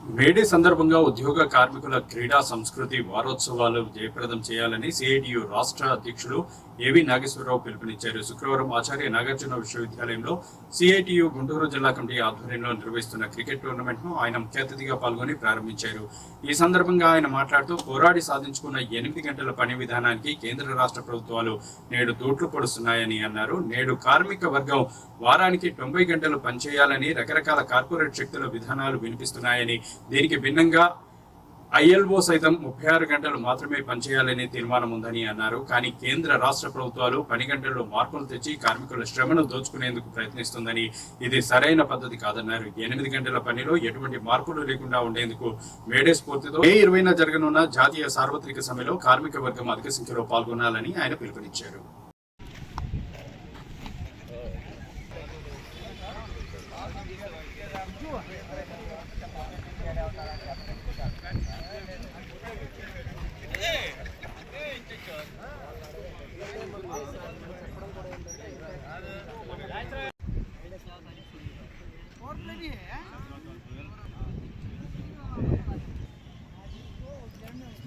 May Day సందర్భంగా ఉద్యోగ కార్మికుల క్రీడా సంస్కృతి వారోత్సవాలు జయప్రదం చేయాలని సిఐటియు రాష్ట్ర అధ్యక్షులు ఏవి నాగేశ్వరరావు పిలుపునిచ్చారు. శుక్రవారం ఆచార్య నాగార్జున విశ్వవిద్యాలయంలో సిఐటియు గుంటూరు జిల్లా కమిటీ ఆధ్వర్యంలో నిర్వహిస్తున్న క్రికెట్ టోర్నమెంట్ ను ఆయన ముఖ్య అతిథిగా పాల్గొని ప్రారంభించారు. ఈ సందర్భంగా ఆయన మాట్లాడుతూ పోరాడి సాధించుకున్న 8 గంటల పని విధానానికి కేంద్ర రాష్ట్ర ప్రభుత్వాలు నేడు తూట్లు పొడుస్తున్నాయని అన్నారు. నేడు కార్మిక వర్గం వారానికి 90 గంటలు పనిచేయాలని రకరకాల కార్పొరేట్ శక్తుల విధానాలు వినిపిస్తున్నాయని, దీనికి భిన్నంగా ఐఎల్ఓ సైతం 36 గంటలు మాత్రమే పనిచేయాలనే తీర్మానం ఉందని అన్నారు. కానీ కేంద్ర రాష్ట్ర ప్రభుత్వాలు పని గంటల్లో మార్పులు తెచ్చి కార్మికుల శ్రమను దోచుకునేందుకు ప్రయత్నిస్తుందని, ఇది సరైన పద్ధతి కాదన్నారు. 8 గంటల పనిలో ఎటువంటి మార్పులు లేకుండా ఉండేందుకు మేడే స్ఫూర్తితో మే 20న జరగనున్న జాతీయ సార్వత్రిక సమ్మెలో కార్మిక వర్గం అధిక సంఖ్యలో పాల్గొనాలని ఆయన పిలుపునిచ్చారు.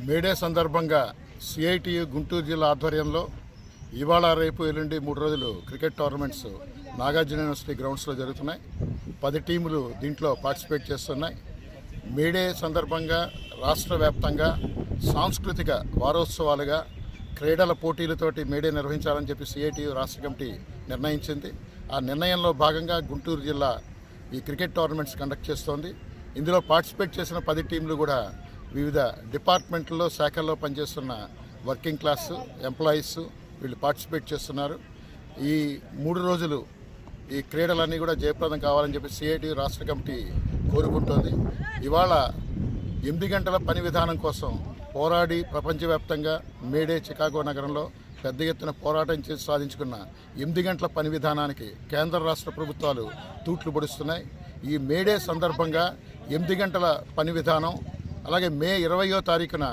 మేడే సందర్భంగా సిఐటియు గుంటూరు జిల్లా ఆధ్వర్యంలో ఇవాళ రేపు ఎల్లుండి 3 రోజులు క్రికెట్ టోర్నమెంట్స్ నాగార్జున యూనివర్సిటీ గ్రౌండ్స్లో జరుగుతున్నాయి. 10 టీములు దీంట్లో పార్టిసిపేట్ చేస్తున్నాయి. మేడే సందర్భంగా రాష్ట్ర వ్యాప్తంగా సాంస్కృతిక వారోత్సవాలుగా క్రీడల పోటీలతోటి మేడే నిర్వహించాలని చెప్పి సిఐటియు రాష్ట్ర కమిటీ నిర్ణయించింది. ఆ నిర్ణయంలో భాగంగా గుంటూరు జిల్లా ఈ క్రికెట్ టోర్నమెంట్స్ కండక్ట్ చేస్తోంది. ఇందులో పార్టిసిపేట్ చేసిన 10 టీంలు కూడా వివిధ డిపార్ట్మెంట్లో శాఖల్లో పనిచేస్తున్న వర్కింగ్ క్లాస్ ఎంప్లాయీస్ వీళ్ళు పార్టిసిపేట్ చేస్తున్నారు. ఈ 3 రోజులు ఈ క్రీడలన్నీ కూడా జయప్రదం కావాలని చెప్పి సిఐటియు రాష్ట్ర కమిటీ కోరుకుంటోంది. ఇవాళ 8 గంటల పని విధానం కోసం పోరాడి ప్రపంచవ్యాప్తంగా మేడే చికాగో నగరంలో పెద్ద ఎత్తున పోరాటం చేసి సాధించుకున్న 8 గంటల పని విధానానికి కేంద్ర రాష్ట్ర ప్రభుత్వాలు తూట్లు పొడుస్తున్నాయి. ఈ మేడే సందర్భంగా 8 గంటల పని విధానం, అలాగే మే 20వ తారీఖున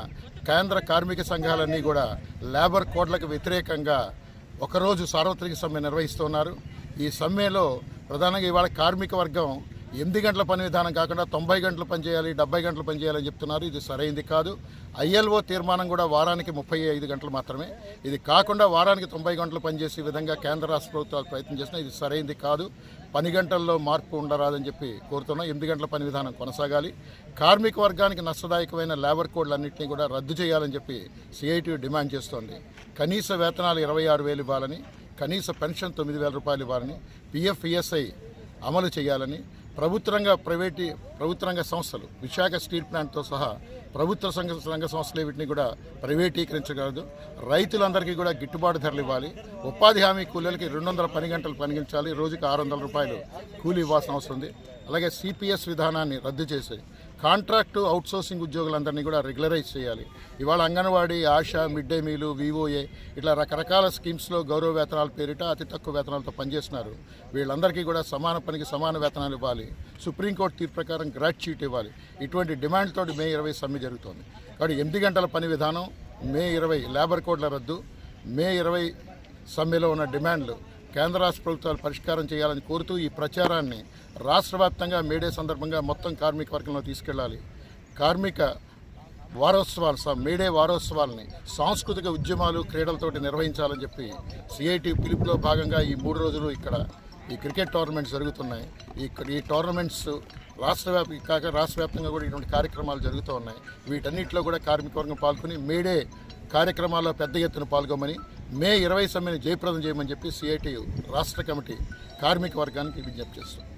కేంద్ర కార్మిక సంఘాలన్నీ కూడా లేబర్ కోడ్లకు వ్యతిరేకంగా ఒకరోజు సార్వత్రిక సమ్మె నిర్వహిస్తున్నారు. ఈ సమ్మెలో ప్రధానంగా ఇవాళ కార్మిక వర్గం 8 గంటల పని విధానం కాకుండా 90 గంటలు పనిచేయాలి, 70 గంటలు పనిచేయాలని చెప్తున్నారు. ఇది సరైనది కాదు. ఐఎల్ఓ తీర్మానం కూడా వారానికి 35 గంటలు మాత్రమే. ఇది కాకుండా వారానికి 90 గంటలు పనిచేసే విధంగా కేంద్ర రాష్ట్ర ప్రభుత్వాలు ప్రయత్నం చేసినా ఇది సరైనది కాదు. పని గంటల్లో మార్పు ఉండరాదని చెప్పి కోరుతున్నాం. 8 గంటల పని విధానం కొనసాగాలి. కార్మిక వర్గానికి నష్టదాయకమైన లేబర్ కోడ్లన్నింటినీ కూడా రద్దు చేయాలని చెప్పి సిఐటియు డిమాండ్ చేస్తోంది. కనీస వేతనాలు 26,000 ఇవ్వాలని, కనీస పెన్షన్ 9,000 రూపాయలు ఇవ్వాలని, పిఎఫ్ ఈఎస్ఐ అమలు చేయాలని, ప్రభుత్వ రంగ సంస్థలు విశాఖ స్టీల్ ప్లాంట్తో సహా ప్రభుత్వ రంగ సంస్థలు వీటిని కూడా ప్రైవేటీకరించగలదు. రైతులందరికీ కూడా గిట్టుబాటు ధరలు ఇవ్వాలి. ఉపాధి హామీ కూలీలకి 200 పని గంటలు పనిగించాలి. రోజుకి 600 రూపాయలు కూలీ ఇవ్వాల్సిన అవసరం ఉంది. అలాగే సిపిఎస్ విధానాన్ని రద్దు చేసి కాంట్రాక్టు అవుట్సోర్సింగ్ ఉద్యోగులందరినీ కూడా రెగ్యులరైజ్ చేయాలి. ఇవాళ అంగన్వాడీ, ఆశా, మిడ్ డే మీలు, వివోఏ ఇట్లా రకరకాల స్కీమ్స్లో గౌరవ వేతనాల పేరిట అతి తక్కువ వేతనాలతో పనిచేస్తున్నారు. వీళ్ళందరికీ కూడా సమాన పనికి సమాన వేతనాలు ఇవ్వాలి. సుప్రీంకోర్టు తీర్పు ప్రకారం గ్రాట్యుటీ ఇవ్వాలి. ఇటువంటి డిమాండ్తో మే 20 సమ్మె జరుగుతోంది. కాబట్టి 8 గంటల పని విధానం, మే 20 లేబర్ కోడ్ల రద్దు, మే 20 సమ్మెలో ఉన్న డిమాండ్లు కేంద్ర రాష్ట్ర ప్రభుత్వాలు పరిష్కారం చేయాలని కోరుతూ ఈ ప్రచారాన్ని రాష్ట్ర వ్యాప్తంగా మేడే సందర్భంగా మొత్తం కార్మిక వర్గంలో తీసుకెళ్లాలి. కార్మిక వారోత్సవాలు, మేడే వారోత్సవాలని సాంస్కృతిక ఉద్యమాలు, క్రీడలతోటి నిర్వహించాలని చెప్పి సిఐటి పిలుపులో భాగంగా ఈ 3 రోజులు ఇక్కడ ఈ క్రికెట్ టోర్నమెంట్స్ జరుగుతున్నాయి. ఈ టోర్నమెంట్స్ రాష్ట్ర వ్యాప్తంగా కూడా ఇటువంటి కార్యక్రమాలు జరుగుతూ ఉన్నాయి. వీటన్నిటిలో కూడా కార్మిక వర్గం పాల్గొని మేడే కార్యక్రమాల్లో పెద్ద ఎత్తున పాల్గొమని, మే 20 సమ్మెను జయప్రదం చేయమని చెప్పి సిఐటియు రాష్ట్ర కమిటీ కార్మిక వర్గానికి విజ్ఞప్తి చేస్తుంది.